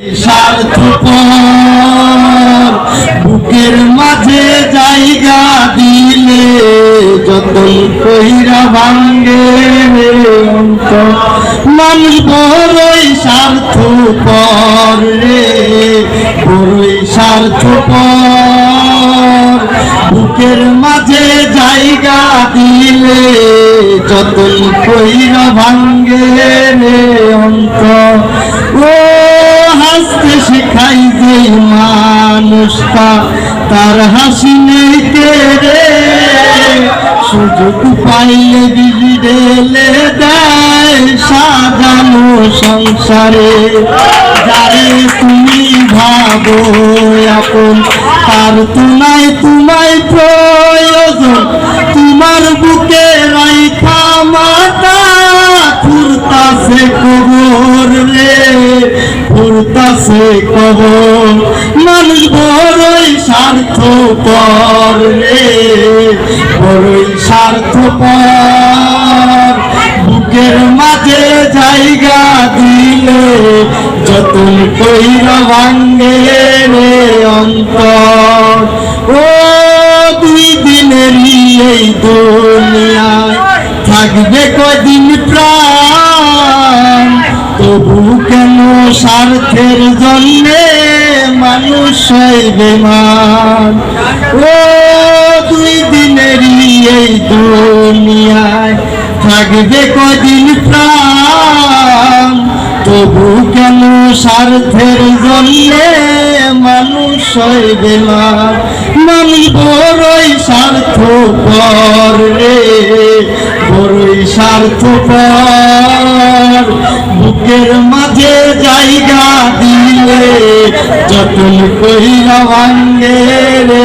স্বার্থপর বুকের মাঝে জায়গা দিলে যতই কইরা ভাঙ্গে মানুষ বড়ই স্বার্থপর রে, বড়ই স্বার্থপর বুকের মাঝে জায়গা দিলে যতই কইরা ভাঙ্গে রে অন্তর। ও হাসতে শেখাই যে মানুষটা তার হাসি নেই রে, সুযোগ পাইলে বিজি ঢেলে দেয় সাজানো সংসারে। যারে তুমি ভাবো আপন তার তুনায় তোমায় প্রয়োজন, তোমার বুকে রাইখা মাতা ফুরতাছে কবর রে, ফুরতাছে কবর। মানুষ বড়ই স্বার্থপর রে, বড়ই স্বার্থপর বুকের মাঝে জায়গা দিলে যতন কইরা ভাঙ্গে রে অন্তর। ও দুই দিনেরই এই দুনিয়ায় থাকবে কদিন প্রাণ, তবু কেন স্বার্থের জন্যে মানুষ হয় বেমান। ও দুই দিনেরই এই দুনিয়ায় থাকবে কদিন প্রাণ, তবু কেন স্বার্থের জন্যে মানুষ হয় বেমান। মানুষ বড়ই স্বার্থপর রে, বড়ই স্বার্থপর বুকের মাঝে জায়গা দিলে যতন কইরা ভাঙ্গে রে